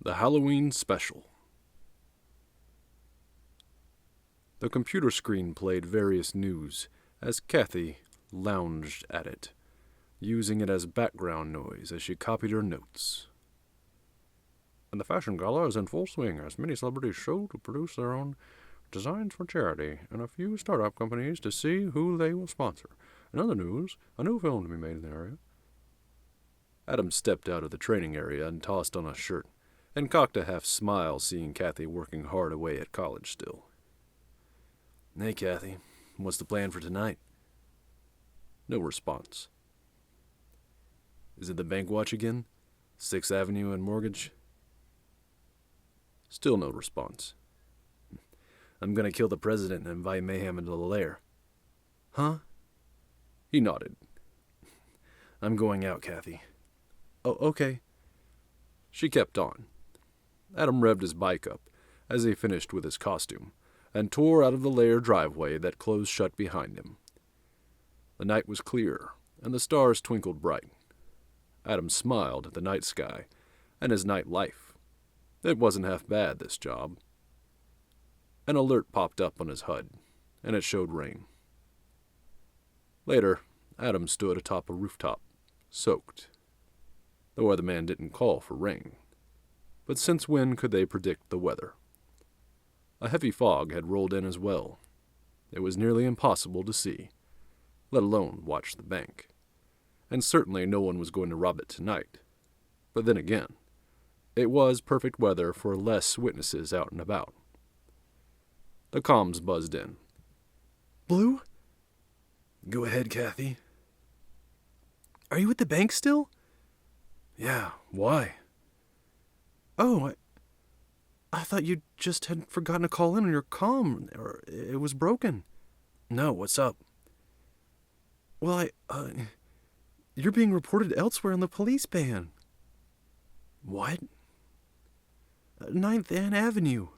The Halloween Special. The computer screen played various news as Kathy lounged at it, using it as background noise as she copied her notes. And the fashion gala is in full swing as many celebrities show to produce their own designs for charity and a few startup companies to see who they will sponsor. In other news, a new film to be made in the area. Adam stepped out of the training area and tossed on a shirt, and cocked a half smile seeing Kathy working hard away at college still. Hey, Kathy, what's the plan for tonight? No response. Is it the bank watch again? 6th Avenue and Mortgage? Still no response. I'm gonna kill the president and invite mayhem into the lair. Huh? He nodded. I'm going out, Kathy. Oh, okay. She kept on. Adam revved his bike up as he finished with his costume and tore out of the lair driveway that closed shut behind him. The night was clear, and the stars twinkled bright. Adam smiled at the night sky and his night life. It wasn't half bad, this job. An alert popped up on his HUD, and it showed rain. Later, Adam stood atop a rooftop, soaked. The weatherman didn't call for rain. But since when could they predict the weather? A heavy fog had rolled in as well. It was nearly impossible to see, let alone watch the bank. And certainly no one was going to rob it tonight. But then again, it was perfect weather for less witnesses out and about. The comms buzzed in. Blue? Go ahead, Kathy. Are you at the bank still? Yeah, why? Oh, I thought you just had forgotten to call in on your comm, or it was broken. No, what's up? Well, you're being reported elsewhere in the police ban. What? 9th and Avenue.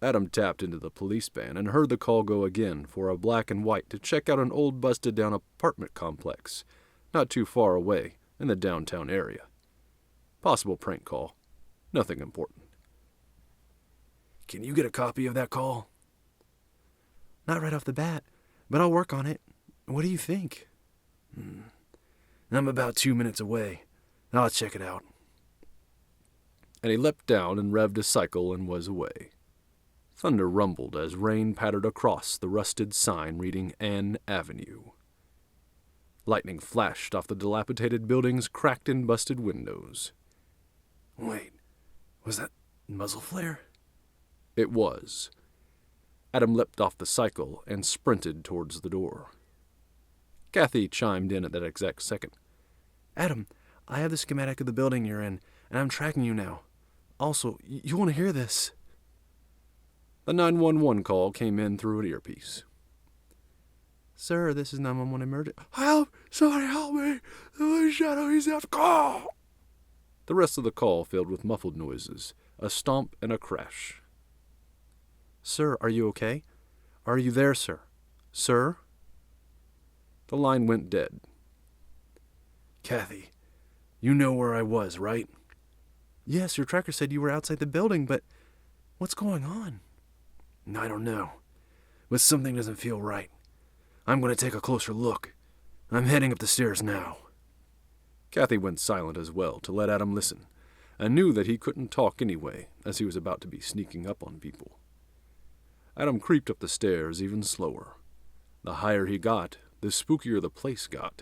Adam tapped into the police ban and heard the call go again for a black and white to check out an old busted-down apartment complex, not too far away in the downtown area. Possible prank call. Nothing important. Can you get a copy of that call? Not right off the bat, but I'll work on it. What do you think? I'm about 2 minutes away. I'll check it out. And he leapt down and revved his cycle and was away. Thunder rumbled as rain pattered across the rusted sign reading Ann Avenue. Lightning flashed off the dilapidated building's cracked and busted windows. Wait, was that muzzle flare? It was. Adam leapt off the cycle and sprinted towards the door. Kathy chimed in at that exact second. Adam, I have the schematic of the building you're in, and I'm tracking you now. Also, you want to hear this? The 911 call came in through an earpiece. Sir, this is 911 emergency. Help! Somebody help me! The shadow, he's at call! The rest of the call filled with muffled noises, a stomp and a crash. Sir, are you okay? Are you there, sir? Sir? The line went dead. Kathy, you know where I was, right? Yes, your tracker said you were outside the building, but what's going on? I don't know, but something doesn't feel right. I'm going to take a closer look. I'm heading up the stairs now. Kathy went silent as well to let Adam listen, and knew that he couldn't talk anyway, as he was about to be sneaking up on people. Adam creeped up the stairs even slower. The higher he got, the spookier the place got.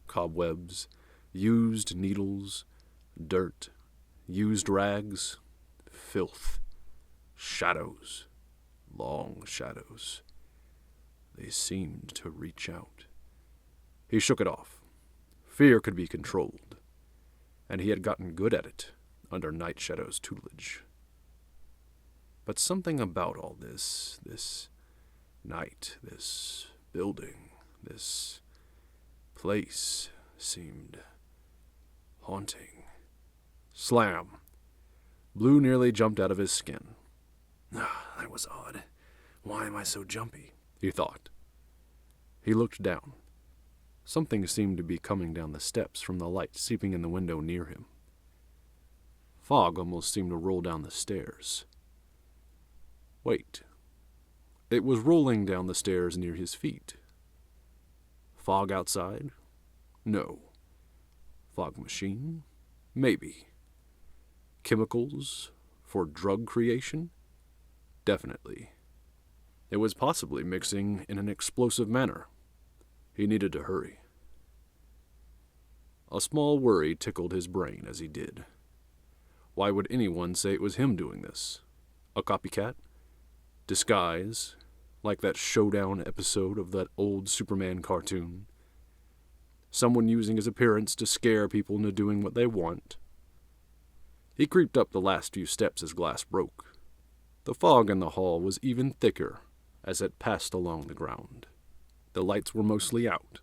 Cobwebs, used needles, dirt, used rags, filth, shadows, long shadows. They seemed to reach out. He shook it off. Fear could be controlled, and he had gotten good at it under Night Shadow's tutelage. But something about all this night, this building, this place seemed haunting. Slam! Blue nearly jumped out of his skin. That was odd. Why am I so jumpy? He thought. He looked down. Something seemed to be coming down the steps from the light seeping in the window near him. Fog almost seemed to roll down the stairs. Wait. It was rolling down the stairs near his feet. Fog outside? No. Fog machine? Maybe. Chemicals for drug creation? Definitely. It was possibly mixing in an explosive manner. He needed to hurry. A small worry tickled his brain as he did. Why would anyone say it was him doing this? A copycat? Disguise? Like that showdown episode of that old Superman cartoon? Someone using his appearance to scare people into doing what they want? He creeped up the last few steps as glass broke. The fog in the hall was even thicker as it passed along the ground. The lights were mostly out.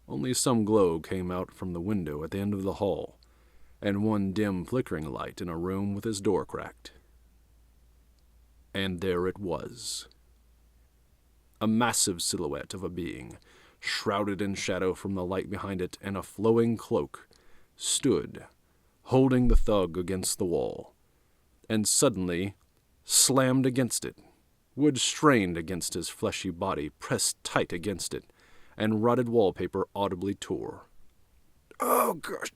Only some glow came out from the window at the end of the hall, and one dim flickering light in a room with its door cracked. And there it was. A massive silhouette of a being, shrouded in shadow from the light behind it and a flowing cloak, stood, holding the thug against the wall, and suddenly slammed against it. Wood strained against his fleshy body, pressed tight against it, and rotted wallpaper audibly tore. "Oh, God,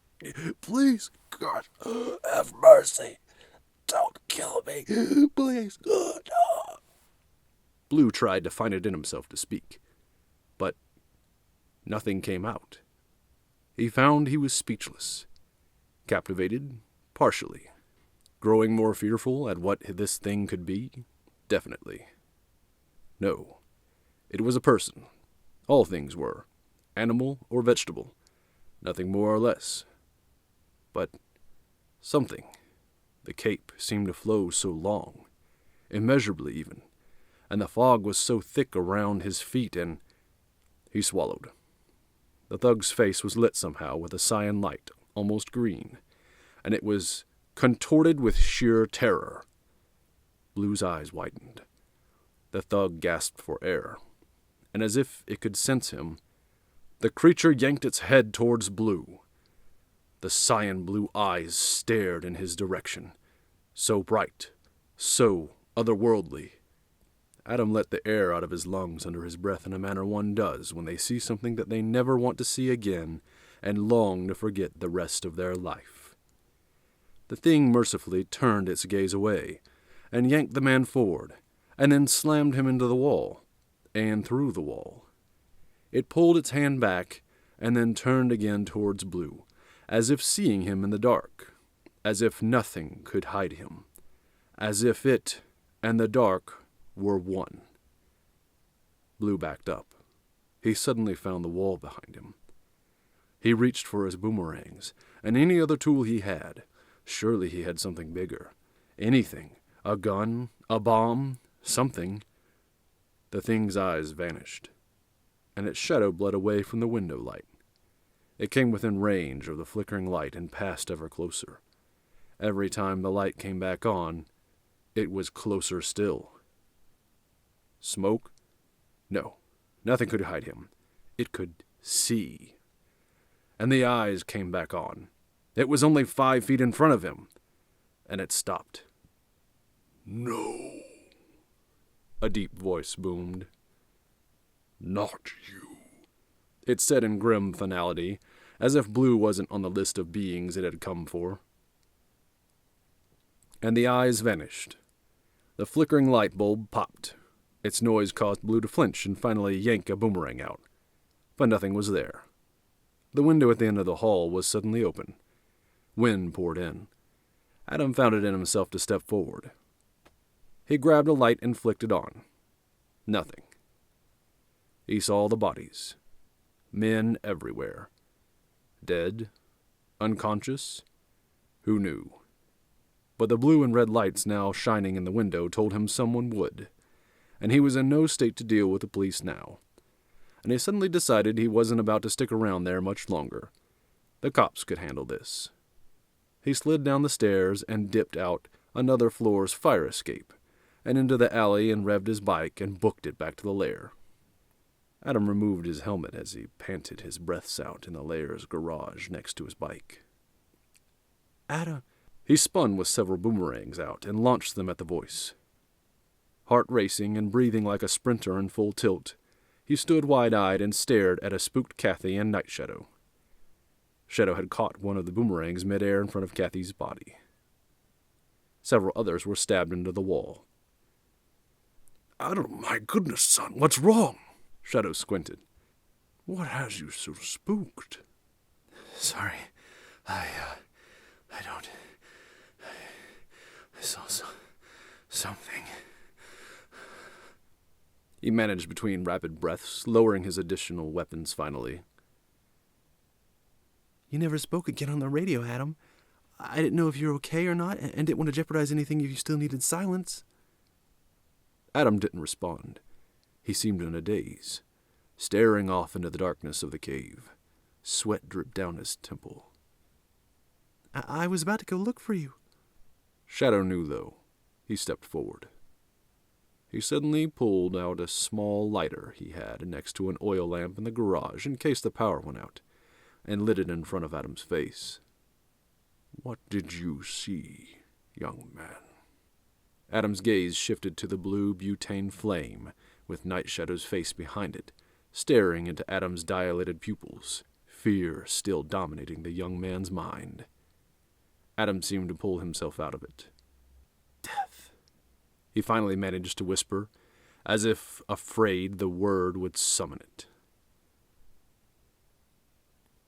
please, God, have mercy. Don't kill me, please, God." Blue tried to find it in himself to speak, but nothing came out. He found he was speechless, captivated, partially, growing more fearful at what this thing could be, definitely. No, it was a person. All things were, animal or vegetable, nothing more or less. But something. The cape seemed to flow so long, immeasurably even, and the fog was so thick around his feet, and he swallowed. The thug's face was lit somehow with a cyan light, almost green, and it was contorted with sheer terror. Blue's eyes widened. The thug gasped for air, and as if it could sense him, the creature yanked its head towards Blue. The cyan-blue eyes stared in his direction, so bright, so otherworldly. Adam let the air out of his lungs under his breath in a manner one does when they see something that they never want to see again and long to forget the rest of their life. The thing mercifully turned its gaze away and yanked the man forward, and then slammed him into the wall, and through the wall. It pulled its hand back, and then turned again towards Blue, as if seeing him in the dark, as if nothing could hide him, as if it and the dark were one. Blue backed up. He suddenly found the wall behind him. He reached for his boomerangs, and any other tool he had. Surely he had something bigger. Anything. A gun, a bomb, something. The thing's eyes vanished, and its shadow bled away from the window light. It came within range of the flickering light and passed ever closer. Every time the light came back on, it was closer still. Smoke? No, nothing could hide him. It could see. And the eyes came back on. It was only 5 feet in front of him, and it stopped. "No," a deep voice boomed. "Not you," it said in grim finality, as if Blue wasn't on the list of beings it had come for. And the eyes vanished. The flickering light bulb popped. Its noise caused Blue to flinch and finally yank a boomerang out. But nothing was there. The window at the end of the hall was suddenly open. Wind poured in. Adam found it in himself to step forward. He grabbed a light and flicked it on. Nothing. He saw the bodies. Men everywhere. Dead? Unconscious? Who knew? But the blue and red lights now shining in the window told him someone would, and he was in no state to deal with the police now. And he suddenly decided he wasn't about to stick around there much longer. The cops could handle this. He slid down the stairs and dipped out another floor's fire escape, and into the alley and revved his bike and booked it back to the lair. Adam removed his helmet as he panted his breaths out in the lair's garage next to his bike. He spun with several boomerangs out and launched them at the voice. Heart racing and breathing like a sprinter in full tilt, he stood wide-eyed and stared at a spooked Kathy and Night Shadow. Shadow had caught one of the boomerangs mid-air in front of Kathy's body. Several others were stabbed into the wall. Adam, my goodness, son, what's wrong? Shadow squinted. What has you so spooked? Sorry, I don't... I saw something. He managed between rapid breaths, lowering his additional weapons finally. You never spoke again on the radio, Adam. I didn't know if you were okay or not, and didn't want to jeopardize anything if you still needed silence. Adam didn't respond. He seemed in a daze, staring off into the darkness of the cave. Sweat dripped down his temple. I was about to go look for you. Shadow knew, though. He stepped forward. He suddenly pulled out a small lighter he had next to an oil lamp in the garage in case the power went out, and lit it in front of Adam's face. What did you see, young man? Adam's gaze shifted to the blue butane flame, with Night Shadow's face behind it, staring into Adam's dilated pupils, fear still dominating the young man's mind. Adam seemed to pull himself out of it. Death. He finally managed to whisper, as if afraid the word would summon it.